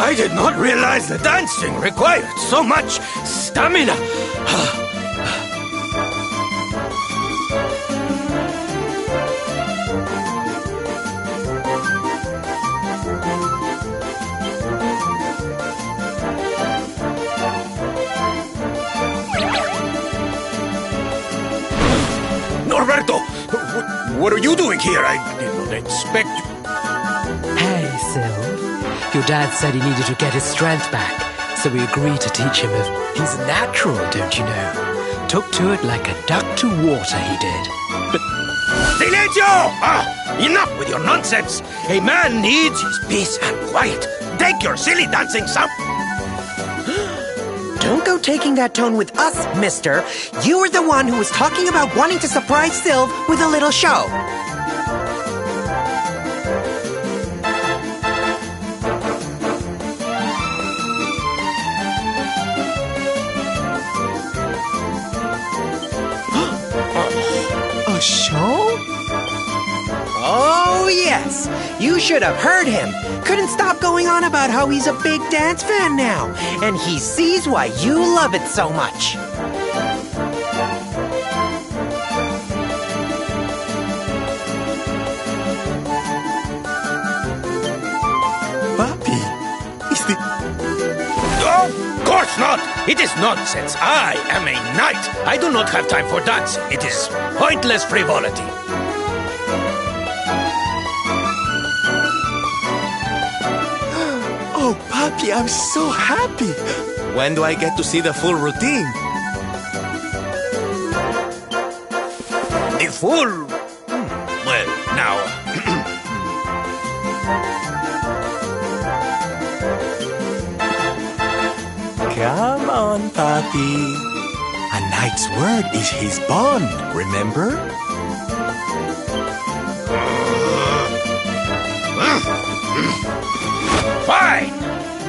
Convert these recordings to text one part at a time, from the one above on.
I did not realize the dancing required so much stamina. Norberto! What are you doing here? I did not expect you. Hey, Sylv. Your dad said he needed to get his strength back, so we agreed to teach him if he's natural, don't you know? Took to it like a duck to water, he did. But... Silencio! Enough with your nonsense! A man needs his peace and quiet. Take your silly dancing some... Don't go taking that tone with us, mister. You were the one who was talking about wanting to surprise Sylv with a little show. A show? Oh, yes. You should have heard him. Couldn't stop going on about how he's a big dance fan now. And he sees why you love it so much. Papi, is the... Of course not! It is nonsense. I am a knight. I do not have time for dancing. It is pointless frivolity. Oh, Papi, I'm so happy. When do I get to see the full routine? The full... Well, now... Come on, Papi. A knight's word is his bond, remember? Fine!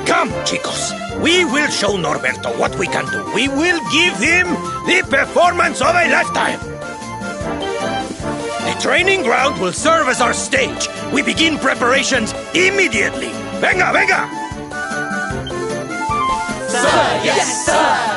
Come, chicos. We will show Norberto what we can do. We will give him the performance of a lifetime. The training ground will serve as our stage. We begin preparations immediately. Venga, venga! Sir, yes, sir!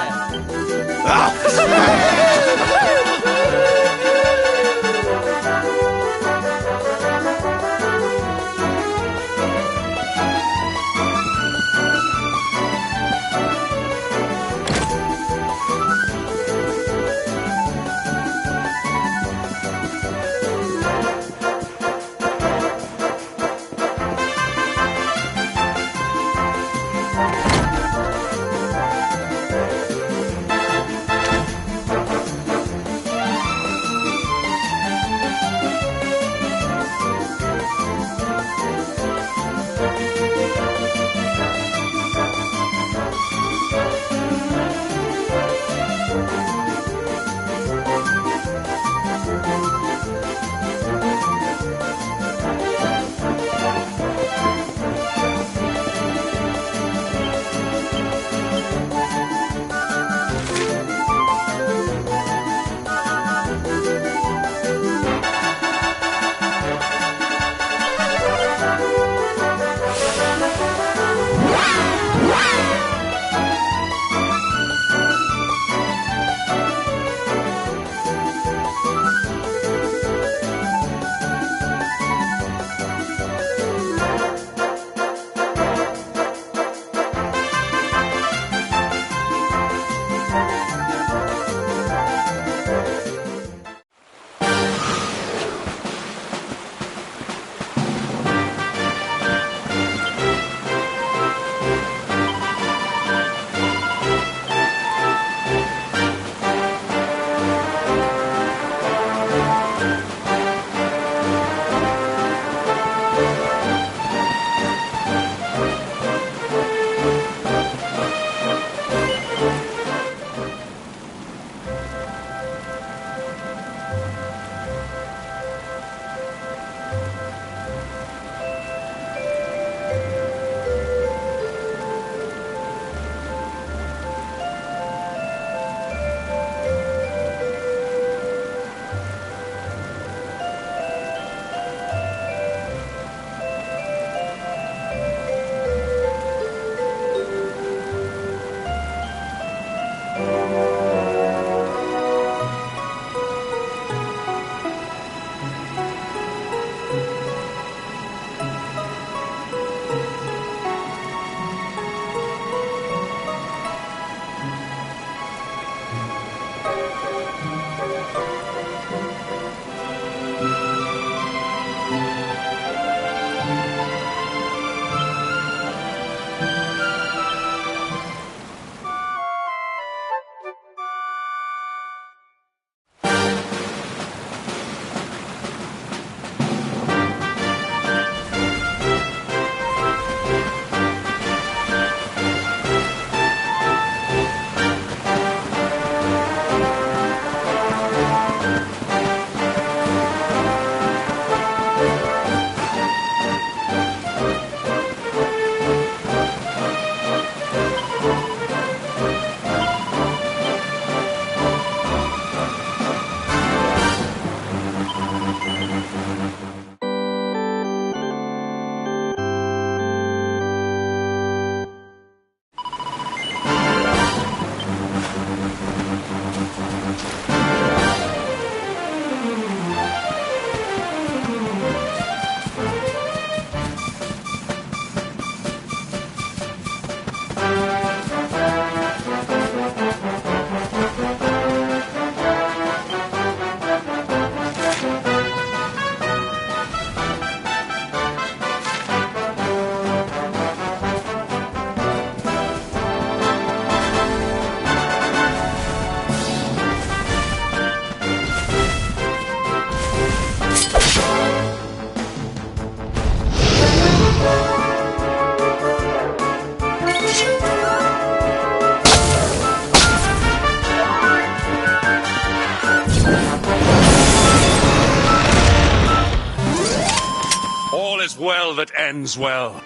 as well that ends well.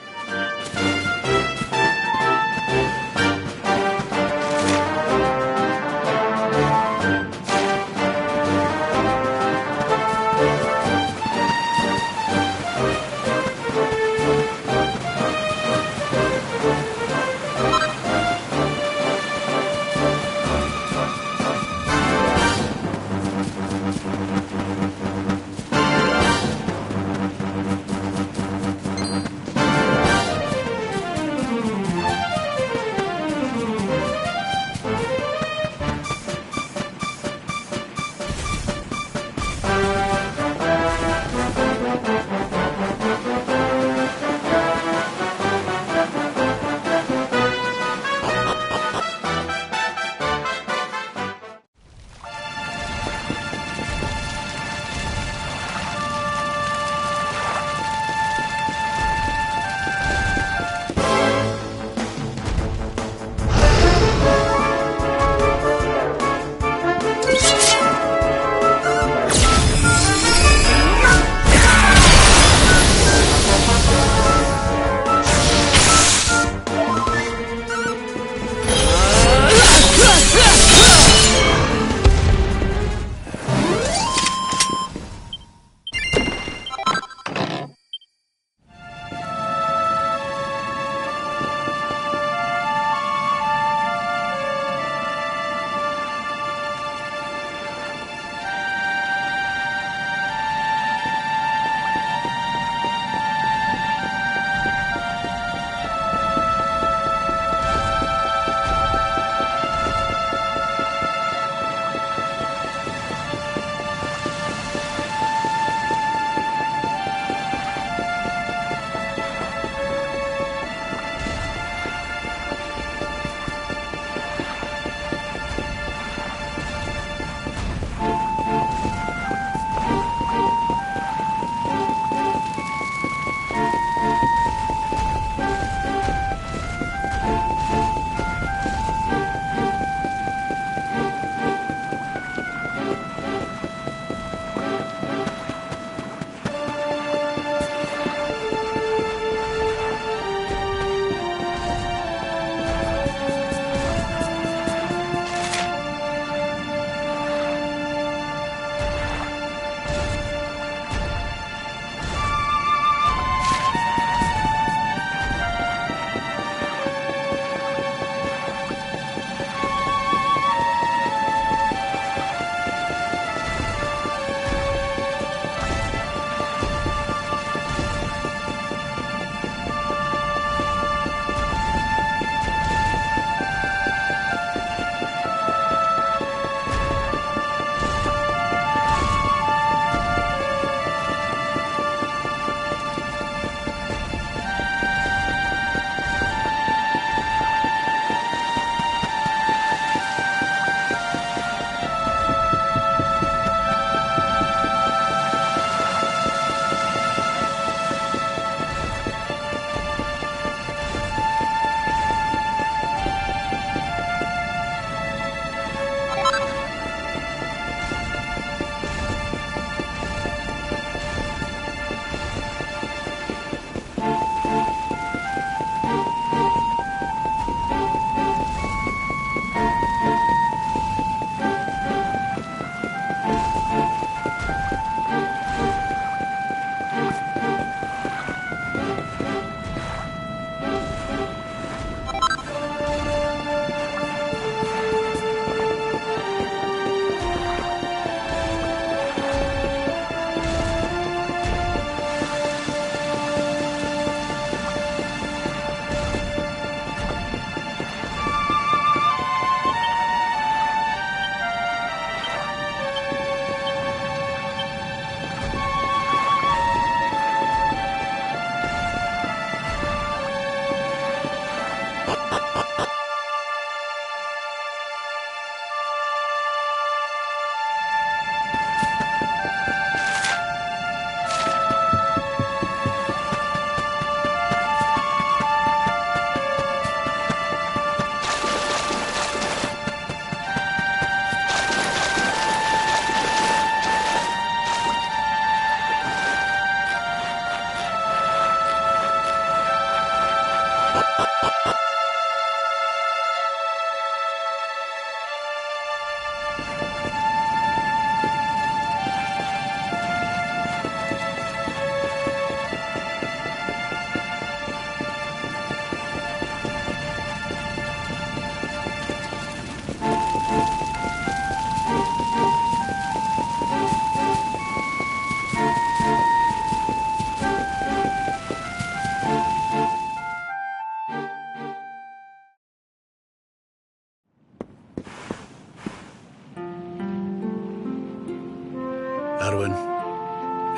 Erwin,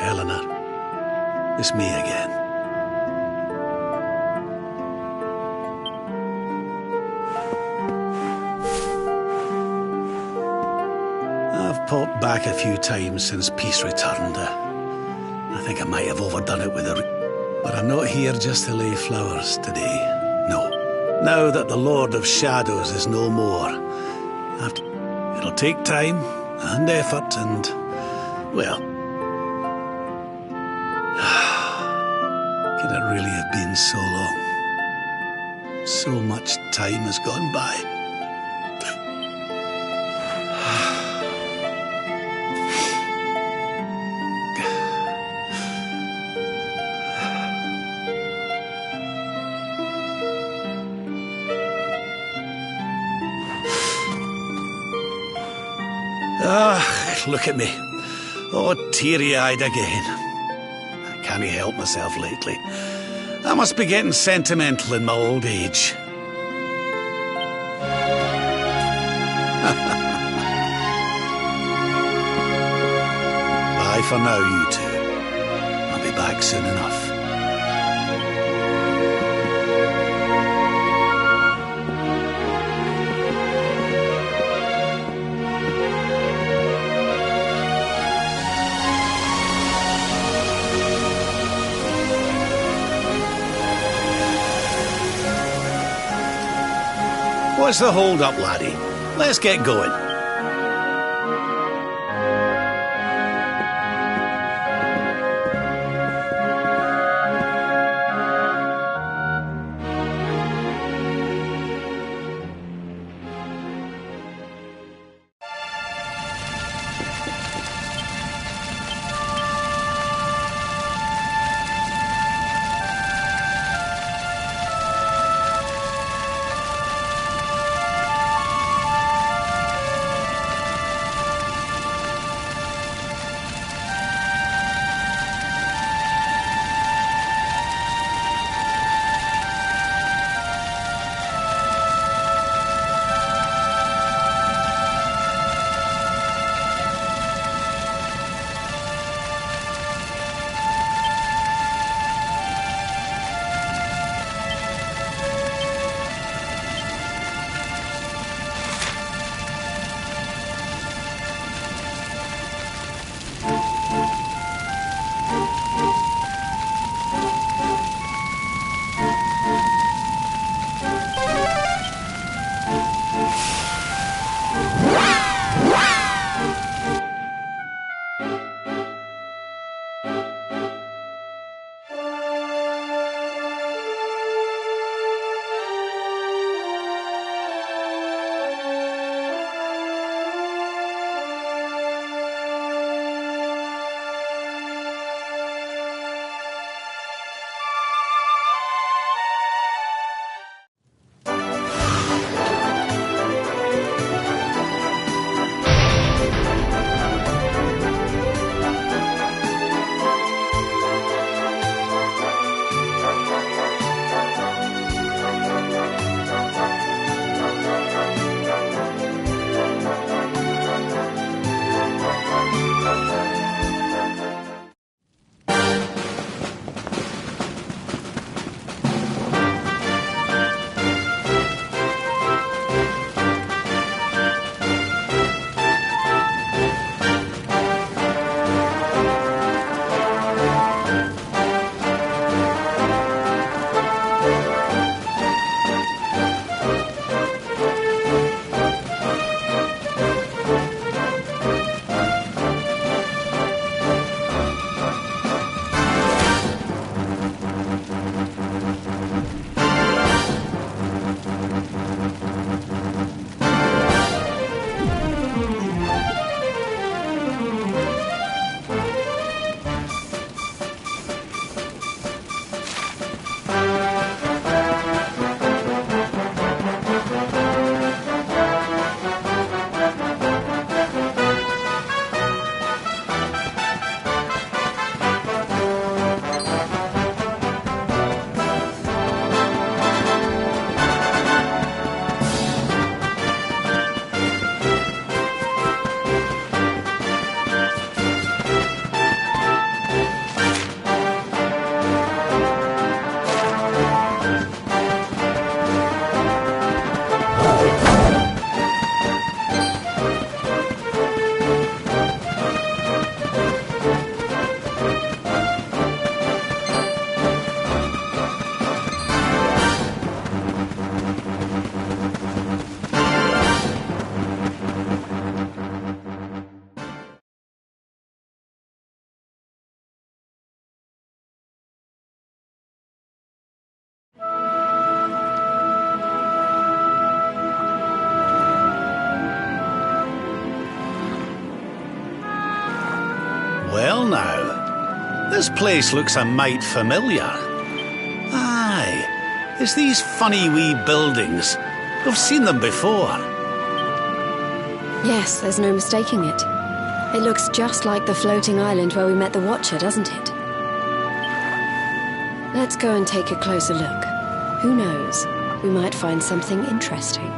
Eleanor, it's me again. I've popped back a few times since peace returned. I think I might have overdone it with but I'm not here just to lay flowers today. No. Now that the Lord of Shadows is no more, it'll take time and effort and, well, can it really have been so long? So much time has gone by. Look at me. Oh, teary-eyed again. I can't help myself lately. I must be getting sentimental in my old age. Bye for now, you two. I'll be back soon enough. What's the hold-up, laddie? Let's get going. This place looks a mite familiar. Aye, it's these funny wee buildings. I've seen them before. Yes, there's no mistaking it. It looks just like the floating island where we met the Watcher, doesn't it? Let's go and take a closer look. Who knows? We might find something interesting.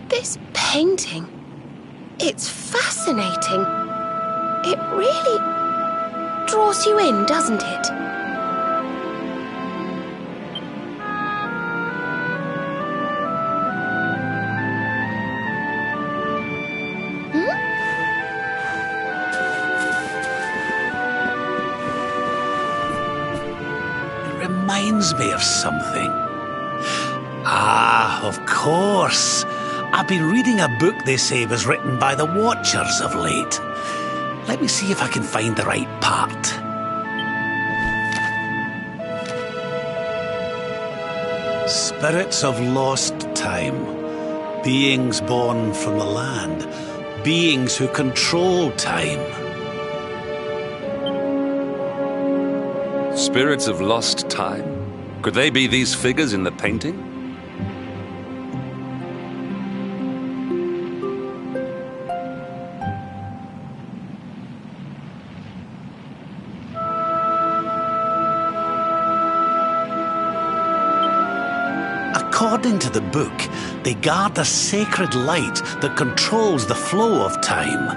This painting, it's fascinating. It really draws you in, doesn't it? It reminds me of something. Ah, of course. I've been reading a book they say was written by the Watchers of late. Let me see if I can find the right part. Spirits of lost time. Beings born from the land. Beings who control time. Spirits of lost time? Could they be these figures in the painting? According to the book, they guard the sacred light that controls the flow of time.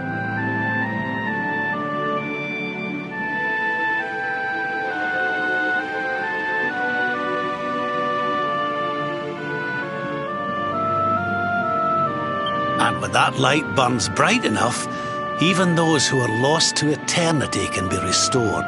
And when that light burns bright enough, even those who are lost to eternity can be restored.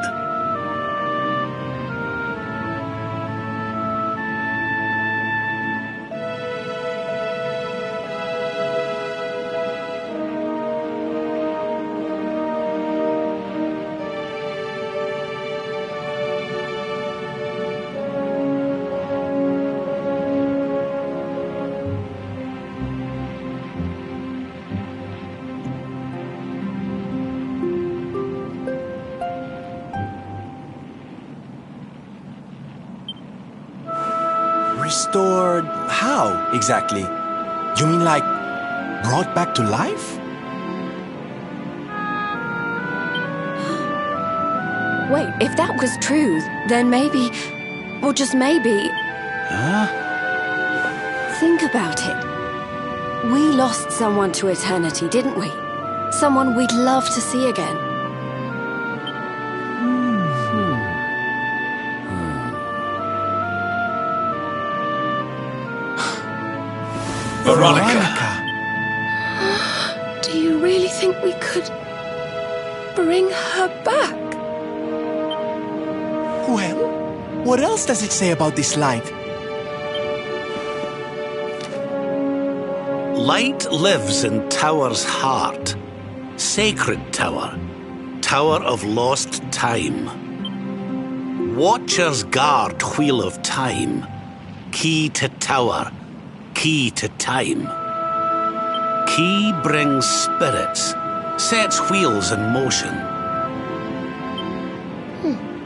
Restored how, exactly? You mean like brought back to life? Wait, if that was true, then maybe, or just maybe... Huh? Think about it. We lost someone to eternity, didn't we? Someone we'd love to see again. Veronica! Do you really think we could bring her back? Well, what else does it say about this light? Light lives in Tower's heart. Sacred Tower. Tower of Lost Time. Watchers guard Wheel of Time. Key to tower. Key to time. Key brings spirits. Sets wheels in motion.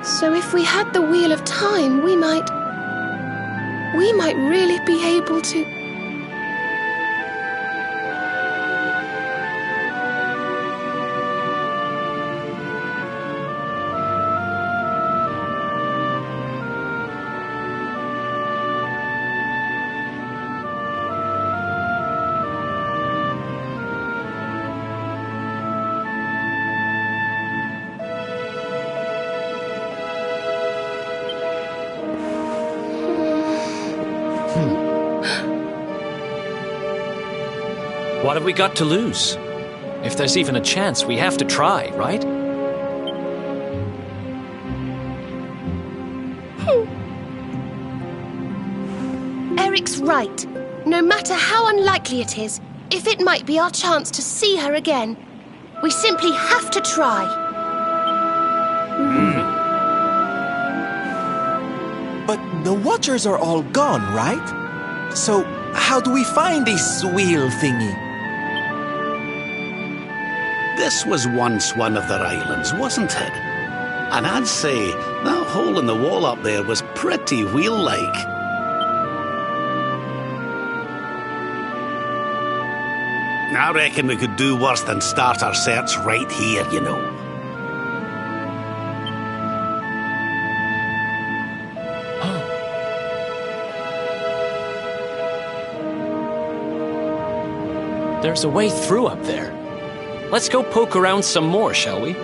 So if we had the Wheel of Time, we might really be able to... What have we got to lose? If there's even a chance, we have to try, right? Eric's right. No matter how unlikely it is, if it might be our chance to see her again, we simply have to try. But the Watchers are all gone, right? So how do we find this wheel thingy? This was once one of their islands, wasn't it? And I'd say that hole in the wall up there was pretty wheel-like. I reckon we could do worse than start our search right here, you know. There's a way through up there. Let's go poke around some more, shall we?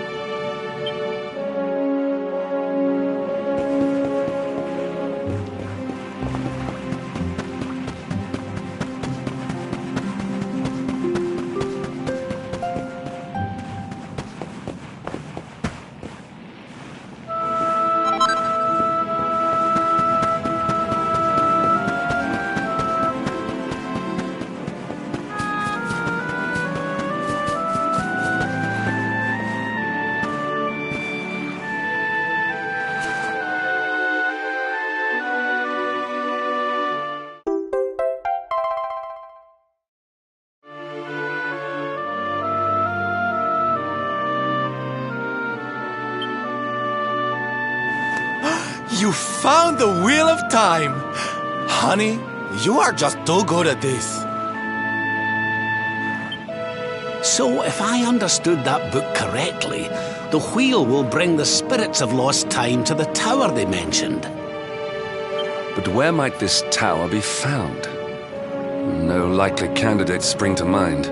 You found the Wheel of Time! Honey, you are just too good at this. So, if I understood that book correctly, the wheel will bring the spirits of lost time to the tower they mentioned. But where might this tower be found? No likely candidates spring to mind.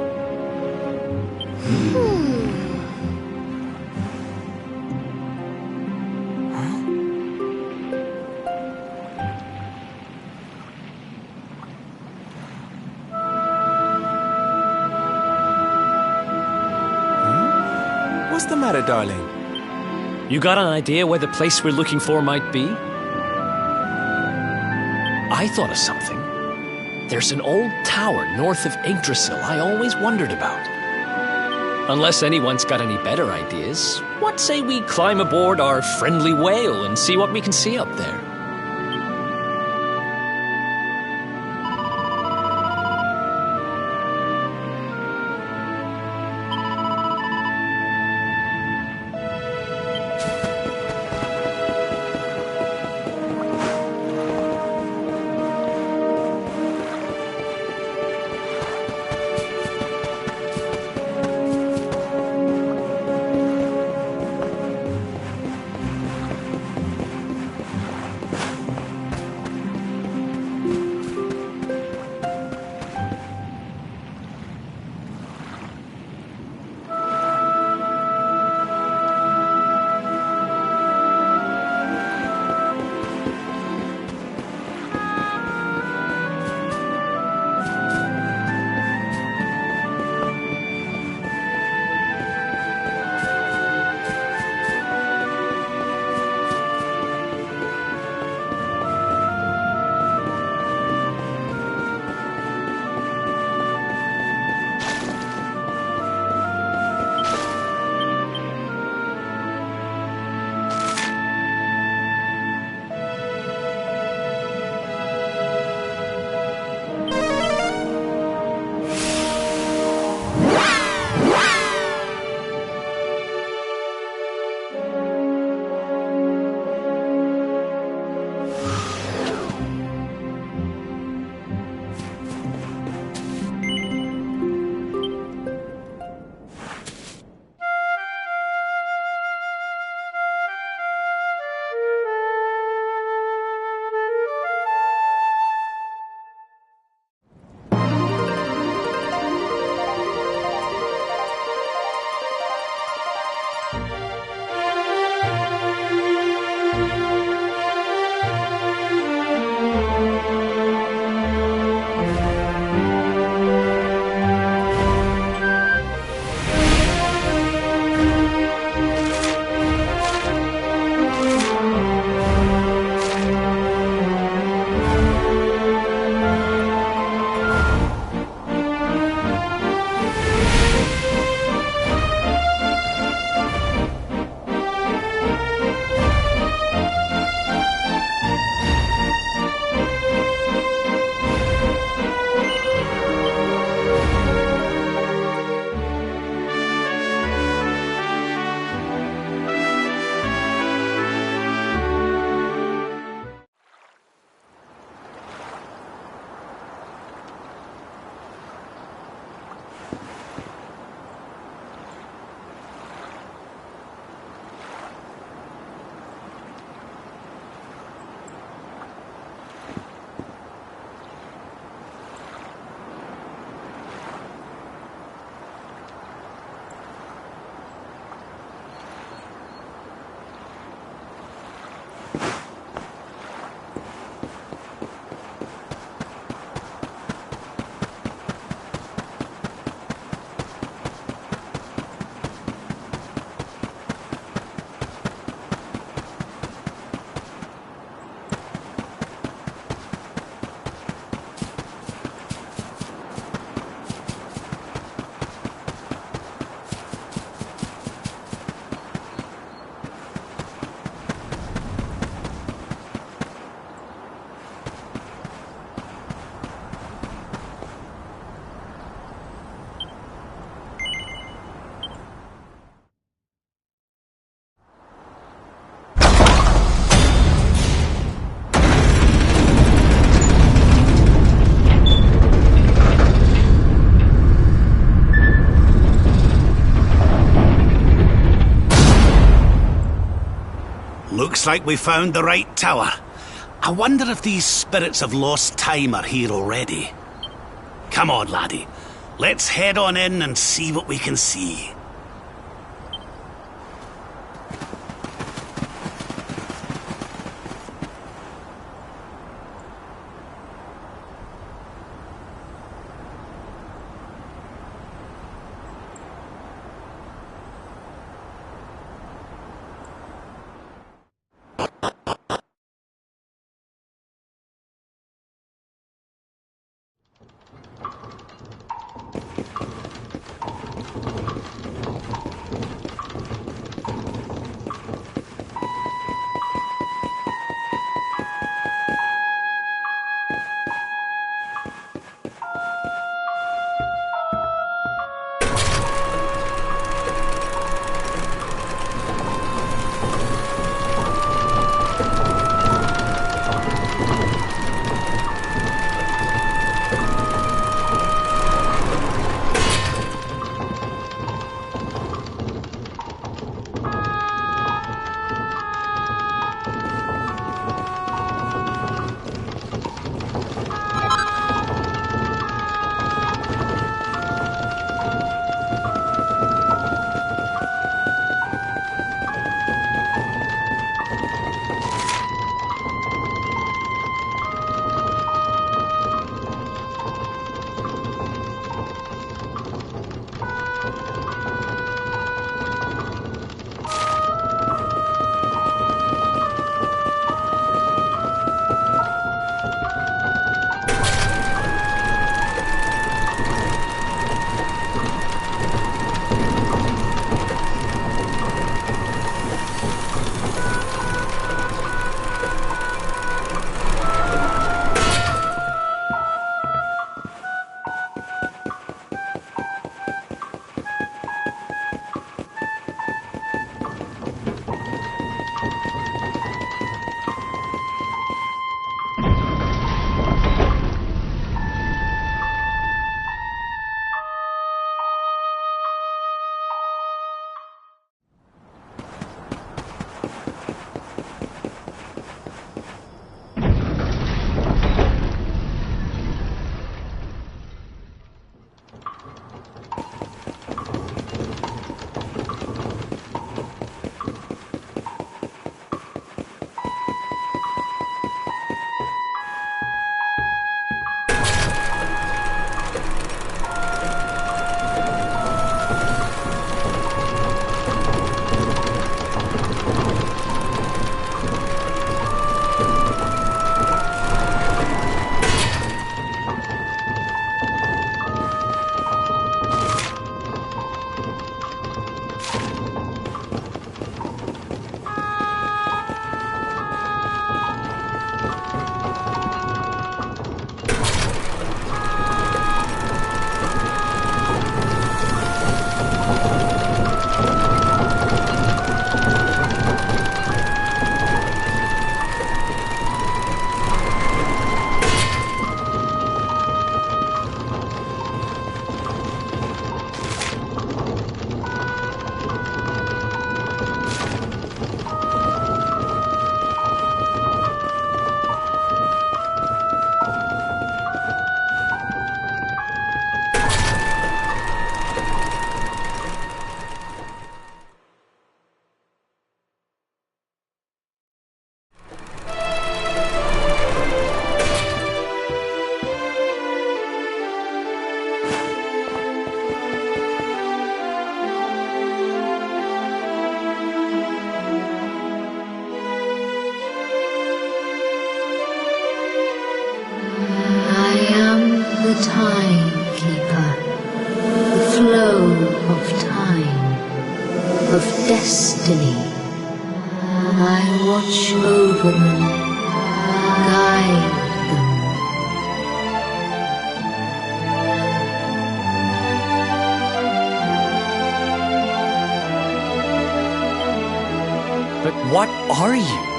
What's the matter, darling? You got an idea where the place we're looking for might be? I thought of something. There's an old tower north of Yggdrasil I always wondered about. Unless anyone's got any better ideas, what say we climb aboard our friendly whale and see what we can see up there? Looks like we found the right tower. I wonder if these spirits of lost time are here already. Come on, laddie. Let's head on in and see what we can see. the timekeeper, the flow of time, of destiny. I watch over them, guide them. But what are you?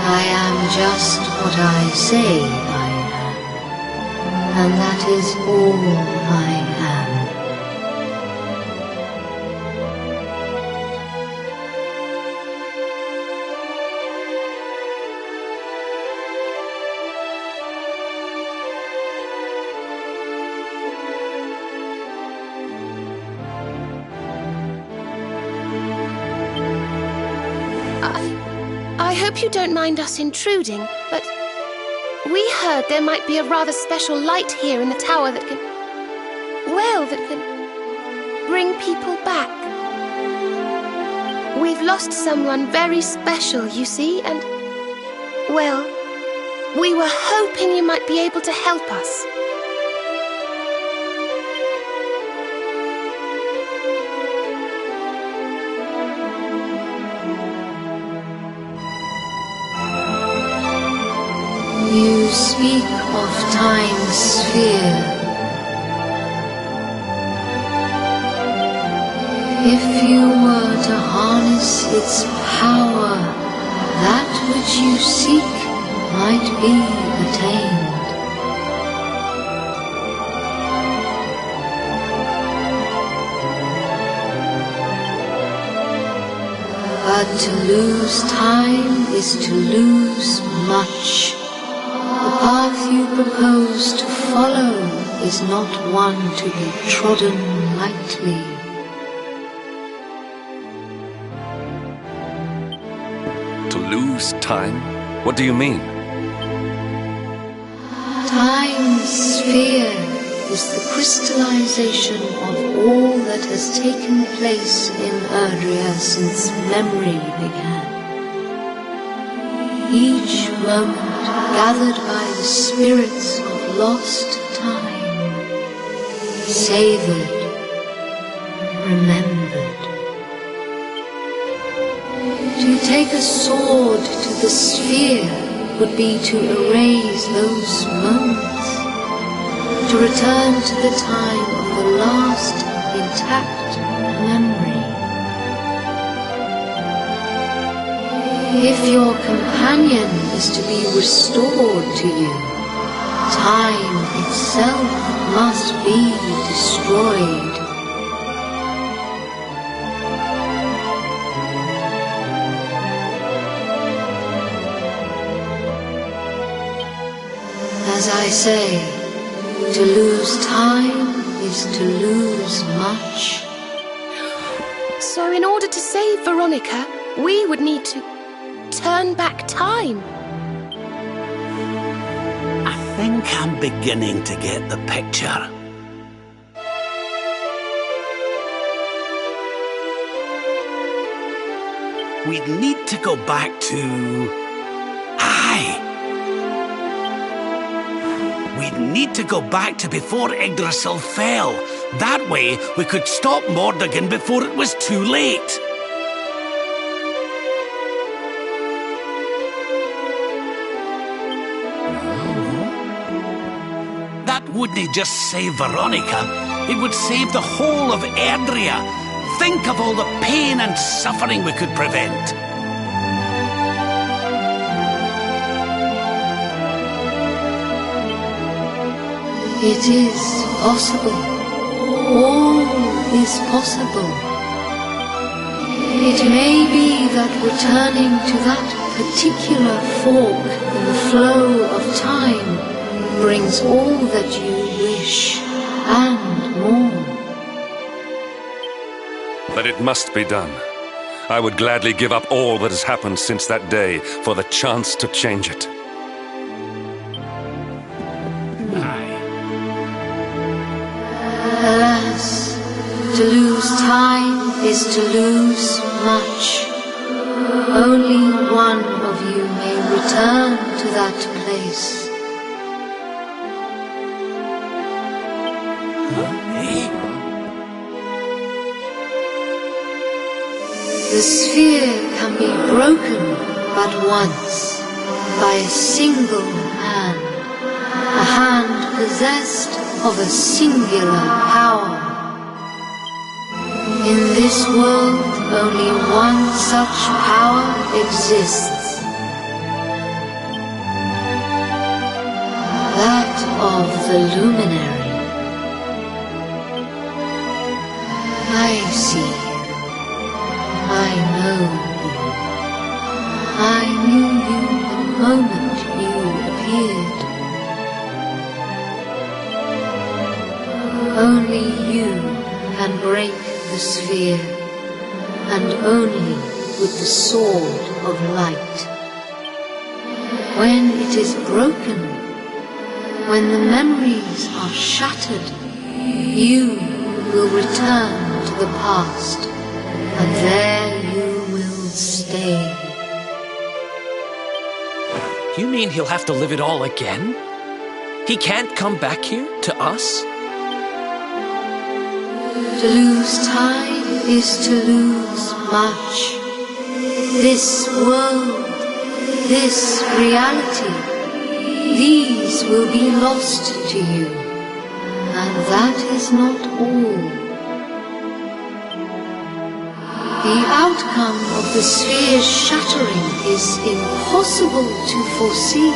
I am just what I say I am, and that is all I am. I hope you don't mind us intruding, but we heard there might be a rather special light here in the tower that can bring people back. We've lost someone very special, you see, and, well, we were hoping you might be able to help us. You speak of time's sphere. If you were to harness its power, that which you seek might be attained. But to lose time is to lose much. The path you propose to follow is not one to be trodden lightly. To lose time? What do you mean? Time's sphere is the crystallization of all that has taken place in Erdrea since memory began. Each moment gathered by the spirits of lost time, savored, remembered. To take a sword to the sphere would be to erase those moments, to return to the time of the last intact memory. If your companion is to be restored to you, time itself must be destroyed. As I say, to lose time is to lose much. So in order to save Veronica, we would need to turn back time. I think I'm beginning to get the picture. We'd need to go back to... We'd need to go back to before Yggdrasil fell. That way, we could stop Mordegon before it was too late. That wouldn't just save Veronica. It would save the whole of Erdrea. Think of all the pain and suffering we could prevent. It is possible. All is possible. It may be that returning to that particular fork in the flow of time brings all that you wish and more. But it must be done. I would gladly give up all that has happened since that day for the chance to change it. Alas, to lose time is to lose much. Only one of you may return to that place. The sphere can be broken but once, by a single hand, a hand possessed of a singular power. In this world, only one such power exists. That of the luminary. I see you. I know you. I knew you the moment you appeared. Only you can break the sphere, and only with the sword of light. When it is broken, when the memories are shattered, you will return to the past, and there you will stay. You mean he'll have to live it all again? He can't come back here, to us? To lose time is to lose much. This world, this reality, these will be lost to you. And that is not all. The outcome of the sphere's shattering is impossible to foresee.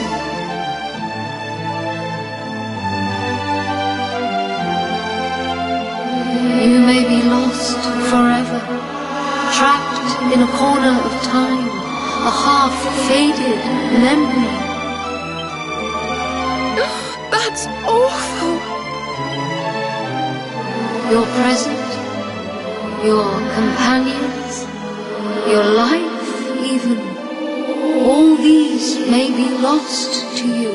You may be lost forever, trapped in a corner of time, a half-faded memory. That's awful. Your present, your companions, your life even, all these may be lost to you.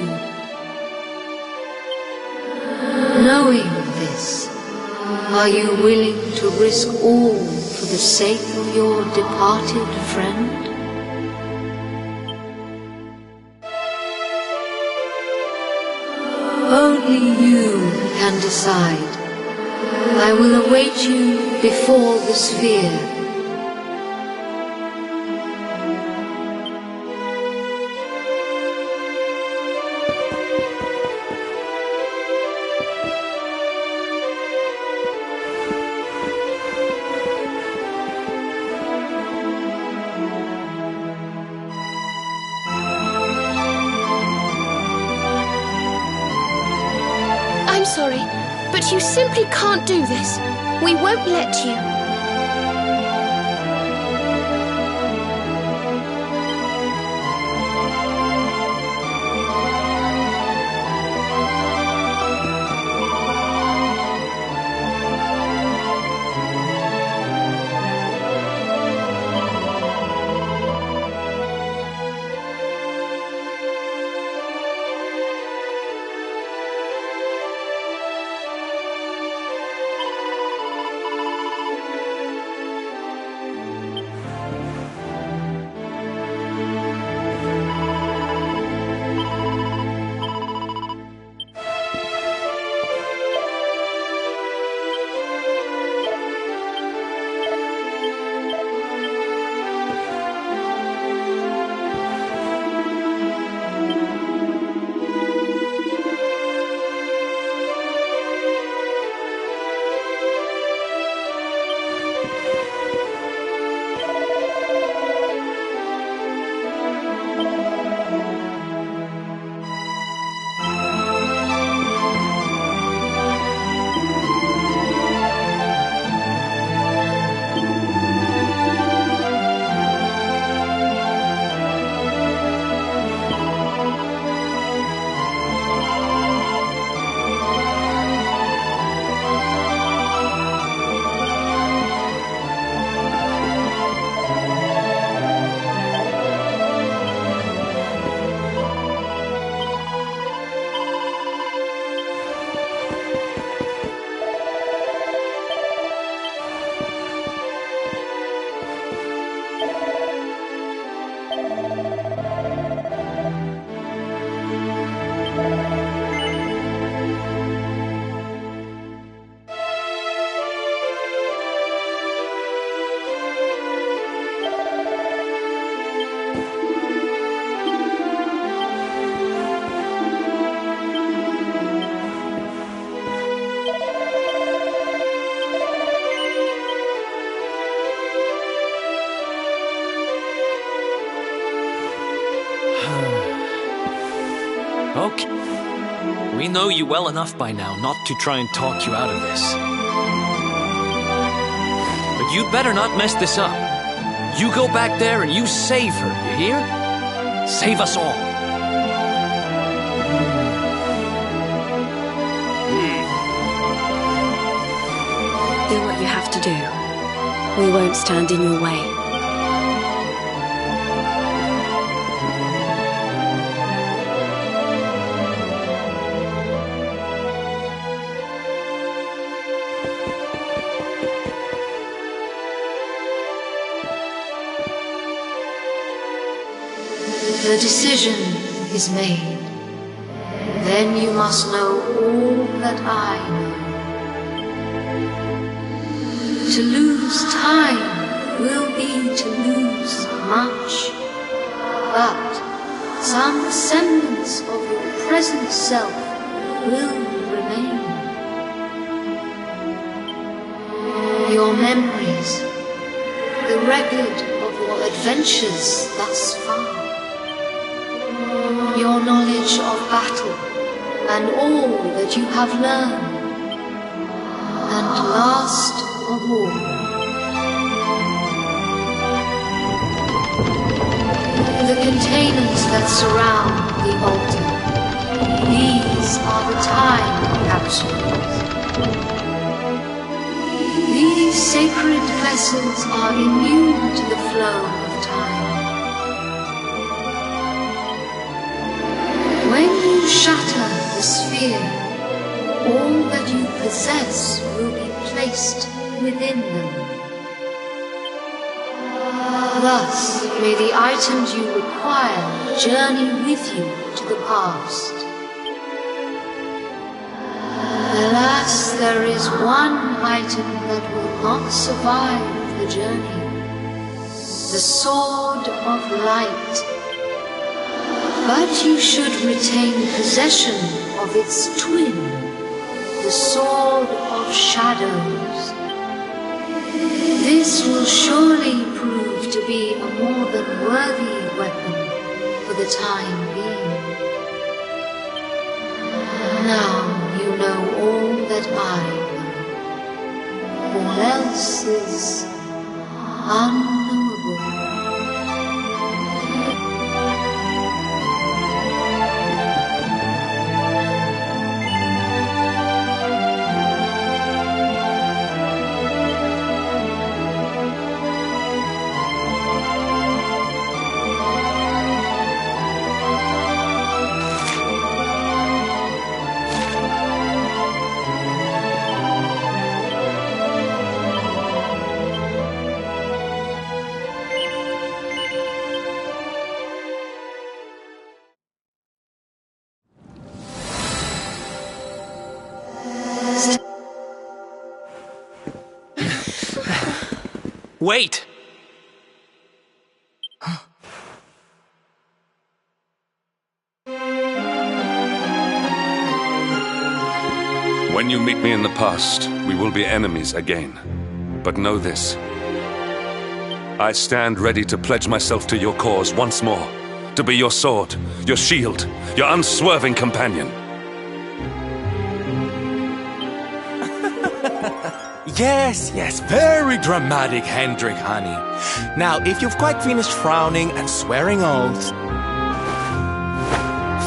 Knowing this, are you willing to risk all for the sake of your departed friend? Only you can decide. I will await you before the sphere. I'm sorry, but you simply can't do this. We won't let you. Okay. We know you well enough by now not to try and talk you out of this. But you'd better not mess this up. You go back there and you save her, you hear? Save us all. Do what you have to do. We won't stand in your way. The decision is made. Then you must know all that I know. To lose time will be to lose much, but some semblance of your present self will remain. Your memories, the record of your adventures thus far, your knowledge of battle and all that you have learned, and last of all, the containers that surround the altar. These are the time capsules. These sacred vessels are immune to the flow of time. When you shatter the sphere, all that you possess will be placed within them. Thus, may the items you require journey with you to the past. Alas, there is one item that will not survive the journey. The Sword of Light. But you should retain possession of its twin, the Sword of Shadows. This will surely prove to be a more than worthy weapon for the time being. Now you know all that I know. All else is unknowable. Wait! When you meet me in the past, we will be enemies again. But know this. I stand ready to pledge myself to your cause once more. To be your sword, your shield, your unswerving companion. Yes, very dramatic, Hendrik, honey. Now, if you've quite finished frowning and swearing oaths,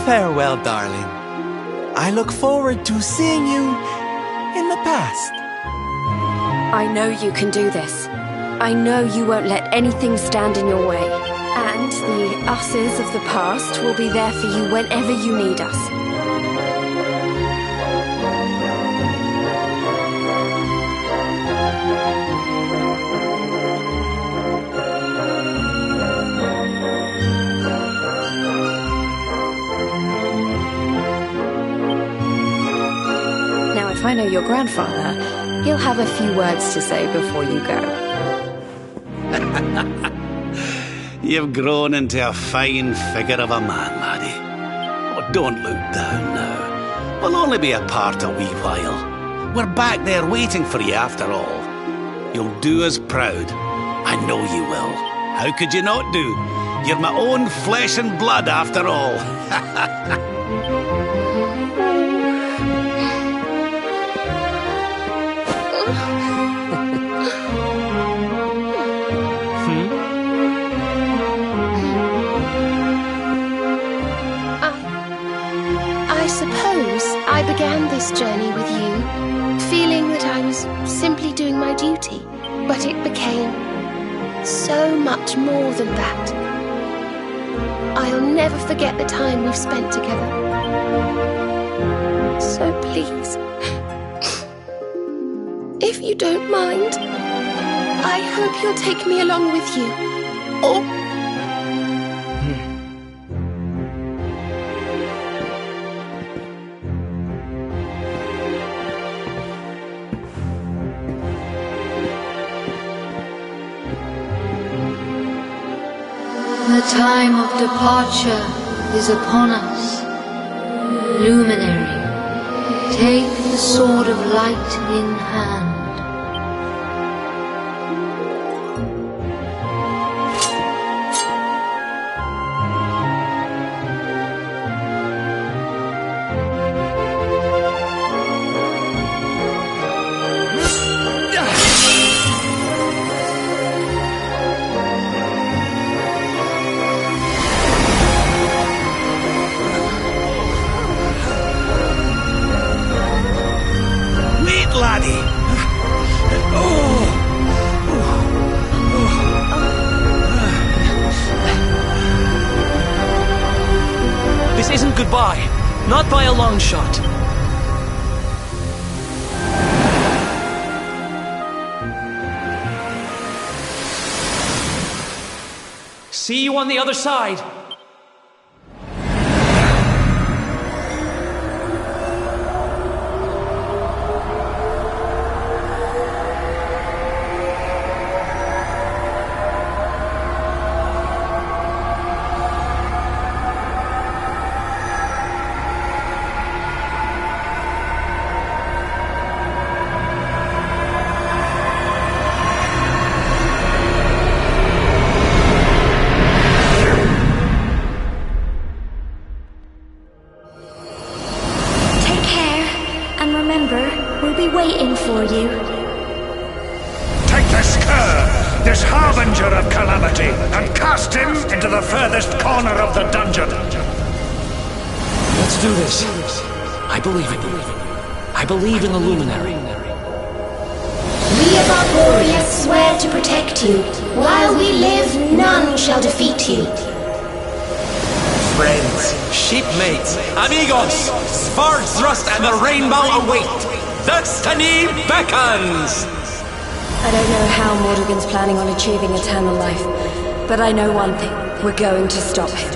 farewell, darling. I look forward to seeing you in the past. I know you can do this. I know you won't let anything stand in your way. And the us's of the past will be there for you whenever you need us. Now, if I know your grandfather, he'll have a few words to say before you go. You've grown into a fine figure of a man, laddie. Oh, don't look down now. We'll only be apart a wee while. We're back there waiting for you after all. You'll do us proud. I know you will. How could you not do? You're my own flesh and blood after all. I suppose I began this journey with you, feeling that I was simply doing my duty, but it became so much more than that. I'll never forget the time we've spent together. So please, if you don't mind, I hope you'll take me along with you. Oh. the time of departure is upon us. Luminary, take the sword of light in hand. Laddie! This isn't goodbye. Not by a long shot. See you on the other side. Waiting for you. Take this cur, this harbinger of calamity, and cast him into the furthest corner of the dungeon. Let's do this. I believe in you. I believe in the Luminary. We of Arborea swear to protect you. While we live, none shall defeat you. Friends, shipmates, amigos, swords thrust and the rainbow await. Destiny beckons! I don't know how Mordegon's planning on achieving eternal life, but I know one thing. We're going to stop him.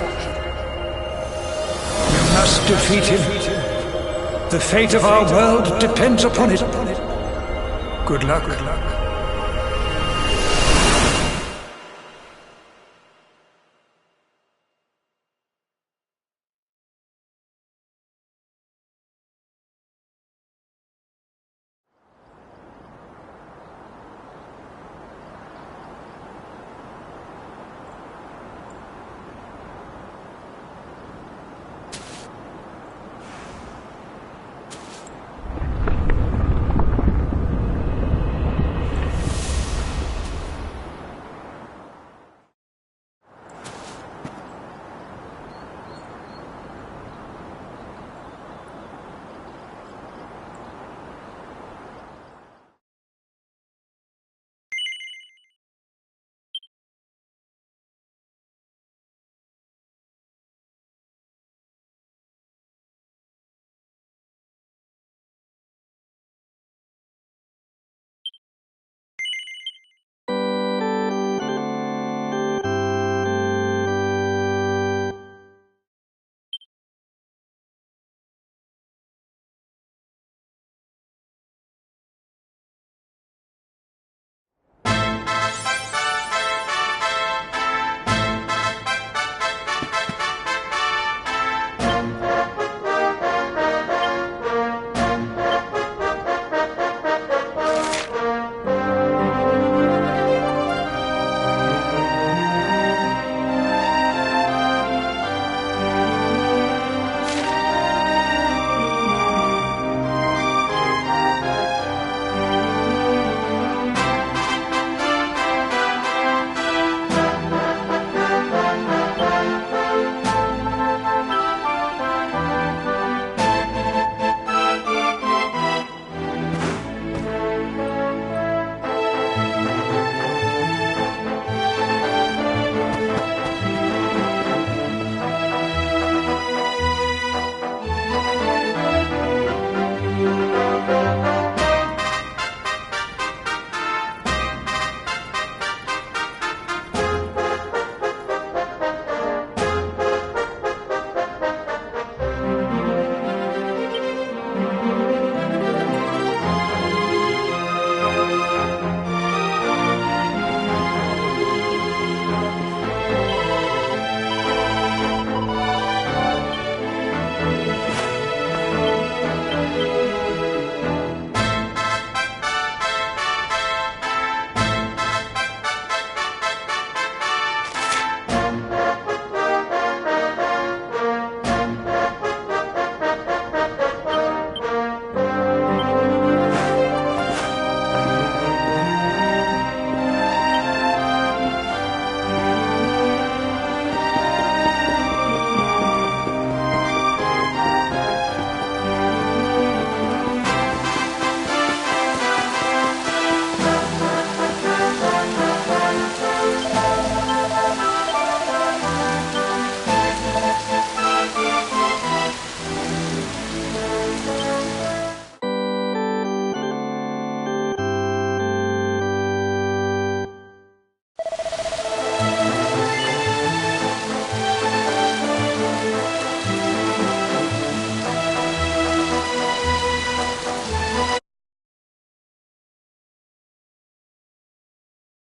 You must defeat him. The fate of our world depends upon it. Good luck.